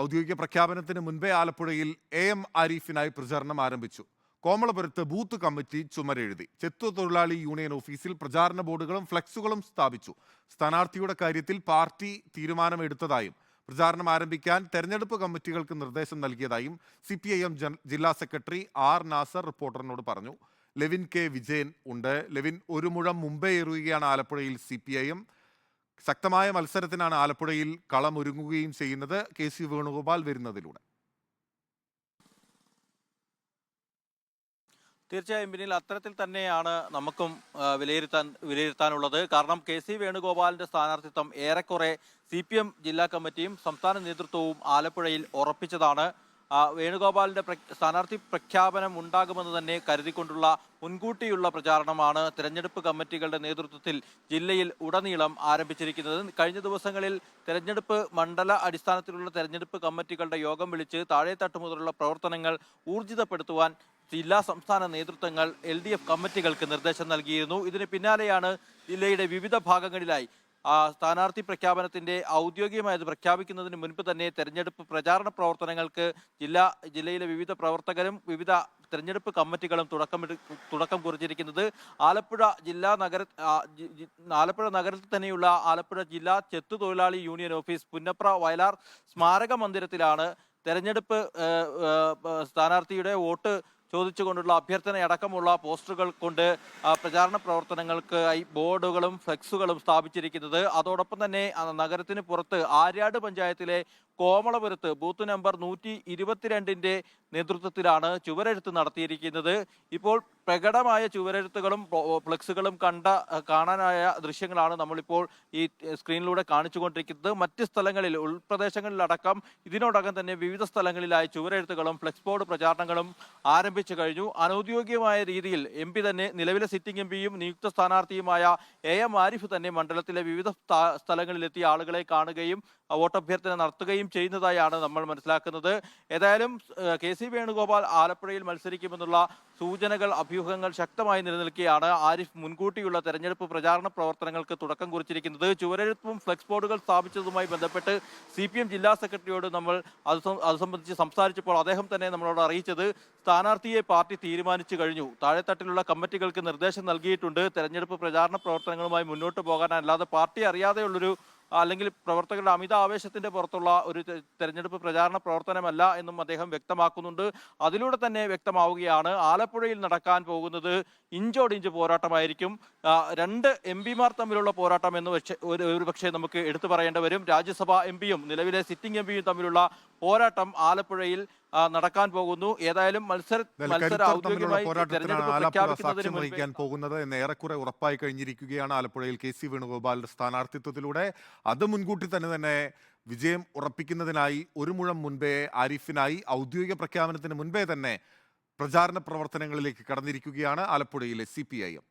ഔദ്യോഗിക പ്രഖ്യാപനത്തിന് മുൻപേ ആലപ്പുഴയിൽ AM ആരിഫിനായി പ്രചാരണം ആരംഭിച്ചു. കോമളപുരത്ത് ബൂത്ത് കമ്മിറ്റി ചുമരെഴുതി. ചെത്തുതൊഴിലാളി യൂണിയൻ ഓഫീസിൽ പ്രചാരണ ബോർഡുകളും ഫ്ലെക്സുകളും സ്ഥാപിച്ചു. സ്ഥാനാർത്ഥിയുടെ കാര്യത്തിൽ പാർട്ടി തീരുമാനമെടുത്തതായും പ്രചാരണം ആരംഭിക്കാൻ തെരഞ്ഞെടുപ്പ് കമ്മിറ്റികൾക്ക് നിർദ്ദേശം നൽകിയതായും CPIM ജില്ലാ സെക്രട്ടറി R നാസർ റിപ്പോർട്ടറിനോട് പറഞ്ഞു. ലെവിൻ K വിജയൻ ഉണ്ട്. ലെവിൻ, ഒരു മുഴം മുമ്പേ എറിയുകയാണ് ആലപ്പുഴയിൽ CPIM. ശക്തമായ മത്സരത്തിനാണ് ആലപ്പുഴയിൽ കളമൊരുങ്ങുകയും ചെയ്യുന്നത്. KC വേണുഗോപാൽ വരുന്നതിലൂടെ. തീർച്ചയായും പിന്നിൽ അത്തരത്തിൽ തന്നെയാണ് നമുക്കും വിലയിരുത്താനുള്ളത്. കാരണം KC വേണുഗോപാലിന്റെ സ്ഥാനാർത്ഥിത്വം ഏറെക്കുറെ CPM ജില്ലാ കമ്മിറ്റിയും സംസ്ഥാന നേതൃത്വവും ആലപ്പുഴയിൽ ഉറപ്പിച്ചതാണ്. വേണുഗോപാലിന്റെ സ്ഥാനാർത്ഥി പ്രഖ്യാപനം ഉണ്ടാകുമെന്ന് തന്നെ കരുതിക്കൊണ്ടുള്ള മുൻകൂട്ടിയുള്ള പ്രചാരണമാണ് തെരഞ്ഞെടുപ്പ് കമ്മിറ്റികളുടെ നേതൃത്വത്തിൽ ജില്ലയിൽ ഉടനീളം ആരംഭിച്ചിരിക്കുന്നത്. കഴിഞ്ഞ ദിവസങ്ങളിൽ തെരഞ്ഞെടുപ്പ് മണ്ഡല അടിസ്ഥാനത്തിലുള്ള തെരഞ്ഞെടുപ്പ് കമ്മിറ്റികളുടെ യോഗം വിളിച്ച് താഴെത്തട്ട് മുതലുള്ള പ്രവർത്തനങ്ങൾ ഊർജിതപ്പെടുത്തുവാൻ ജില്ലാ സംസ്ഥാന നേതൃത്വങ്ങൾ LDF കമ്മിറ്റികൾക്ക് നിർദ്ദേശം നൽകിയിരുന്നു. ഇതിന് പിന്നാലെയാണ് ജില്ലയുടെ വിവിധ ഭാഗങ്ങളിലായി സ്ഥാനാർത്ഥി പ്രഖ്യാപനത്തിന്റെ ഔദ്യോഗികമായത് പ്രഖ്യാപിക്കുന്നതിന് മുൻപ് തന്നെ തെരഞ്ഞെടുപ്പ് പ്രചാരണ പ്രവർത്തനങ്ങൾക്ക് ജില്ലയിലെ വിവിധ പ്രവർത്തകരും വിവിധ തെരഞ്ഞെടുപ്പ് കമ്മിറ്റികളും തുടക്കം കുറിച്ചിരിക്കുന്നത്. ആലപ്പുഴ നഗരത്തിൽ തന്നെയുള്ള ആലപ്പുഴ ജില്ലാ ചെത്തുതൊഴിലാളി യൂണിയൻ ഓഫീസ് പുന്നപ്ര വയലാർ സ്മാരക മന്ദിരത്തിലാണ് തെരഞ്ഞെടുപ്പ് സ്ഥാനാർത്ഥിയുടെ വോട്ട് ചോദിച്ചുകൊണ്ടുള്ള അഭ്യർത്ഥനയടക്കമുള്ള പോസ്റ്ററുകൾ കൊണ്ട് പ്രചാരണ പ്രവർത്തനങ്ങൾക്കായി ബോർഡുകളും ഫ്ലെക്സുകളും സ്ഥാപിച്ചിരിക്കുന്നത്. അതോടൊപ്പം തന്നെ നഗരത്തിന് പുറത്ത് ആര്യാട് പഞ്ചായത്തിലെ കോമളപുരത്ത് ബൂത്ത് നമ്പർ 122ന്റെ നേതൃത്വത്തിലാണ് ചുവരെഴുത്ത് നടത്തിയിരിക്കുന്നത്. ഇപ്പോൾ പ്രകടമായ ചുവരെഴുത്തുകളും ഫ്ലെക്സുകളും കാണാനായ ദൃശ്യങ്ങളാണ് നമ്മളിപ്പോൾ ഈ സ്ക്രീനിലൂടെ കാണിച്ചുകൊണ്ടിരിക്കുന്നത്. മറ്റ് സ്ഥലങ്ങളിൽ ഉൾപ്രദേശങ്ങളിലടക്കം ഇതിനോടകം തന്നെ വിവിധ സ്ഥലങ്ങളിലായി ചുവരെഴുത്തുകളും ഫ്ലെക്സ് ബോർഡ് പ്രചാരണങ്ങളും ആരംഭിച്ചു കഴിഞ്ഞു. അനൌദ്യോഗികമായ രീതിയിൽ MP തന്നെ നിലവിലെ സിറ്റിംഗ് MPയും നിയുക്ത സ്ഥാനാർത്ഥിയുമായ AM ആരിഫ് തന്നെ മണ്ഡലത്തിലെ വിവിധ സ്ഥലങ്ങളിലെത്തി ആളുകളെ കാണുകയും വോട്ടഭ്യർത്ഥന നടത്തുകയും ചെയ്യുന്നതായാണ് നമ്മൾ മനസ്സിലാക്കുന്നത്. ഏതായാലും KC വേണുഗോപാൽ ആലപ്പുഴയിൽ മത്സരിക്കുമെന്നുള്ള സൂചനകൾ അഭ്യൂഹങ്ങൾ ശക്തമായി നിലനിൽക്കുകയാണ്. ആരിഫ് മുൻകൂട്ടിയുള്ള തെരഞ്ഞെടുപ്പ് പ്രചാരണ പ്രവർത്തനങ്ങൾക്ക് തുടക്കം കുറിച്ചിരിക്കുന്നത്. ചുവരെഴുത്തും ഫ്ലെക്സ് ബോർഡുകൾ സ്ഥാപിച്ചതുമായി ബന്ധപ്പെട്ട് CPM ജില്ലാ സെക്രട്ടറിയോട് നമ്മൾ അത് സംബന്ധിച്ച് സംസാരിച്ചപ്പോൾ അദ്ദേഹം തന്നെ നമ്മളോട് അറിയിച്ചത് സ്ഥാനാർത്ഥിയെ പാർട്ടി തീരുമാനിച്ചു കഴിഞ്ഞു. താഴെത്തട്ടിലുള്ള കമ്മിറ്റികൾക്ക് നിർദ്ദേശം നൽകിയിട്ടുണ്ട്. തെരഞ്ഞെടുപ്പ് പ്രചാരണ പ്രവർത്തനങ്ങളുമായി മുന്നോട്ട് പോകാൻ അല്ലാതെ പാർട്ടി അറിയാതെയുള്ളൊരു അല്ലെങ്കിൽ പ്രവർത്തകരുടെ അമിത ആവേശത്തിന്റെ പുറത്തുള്ള ഒരു തെരഞ്ഞെടുപ്പ് പ്രചാരണ പ്രവർത്തനമല്ല എന്നും അദ്ദേഹം വ്യക്തമാക്കുന്നുണ്ട്. അതിലൂടെ തന്നെ വ്യക്തമാവുകയാണ് ആലപ്പുഴയിൽ നടക്കാൻ പോകുന്നത് ഇഞ്ചോടിഞ്ച് പോരാട്ടമായിരിക്കും. രണ്ട് MPമാർ തമ്മിലുള്ള പോരാട്ടം എന്ന് ഒരു പക്ഷേ നമുക്ക് എടുത്തു പറയേണ്ടി വരും. രാജ്യസഭാ MPയും നിലവിലെ സിറ്റിംഗ് MPയും തമ്മിലുള്ള പോരാട്ടം ആലപ്പുഴയിൽ നടക്കാൻ പോകുന്നു. ഏതായാലും വഹിക്കാൻ പോകുന്നത് എന്ന് ഏറെക്കുറെ ഉറപ്പായി കഴിഞ്ഞിരിക്കുകയാണ് ആലപ്പുഴയിൽ KC വേണുഗോപാലിന്റെ സ്ഥാനാർത്ഥിത്വത്തിലൂടെ. അത് മുൻകൂട്ടി തന്നെ വിജയം ഉറപ്പിക്കുന്നതിനായി ഒരു മുഴം മുൻപേ ആരിഫിനായി ഔദ്യോഗിക പ്രഖ്യാപനത്തിന് മുൻപേ തന്നെ പ്രചാരണ പ്രവർത്തനങ്ങളിലേക്ക് കടന്നിരിക്കുകയാണ് ആലപ്പുഴയിലെ CPIM.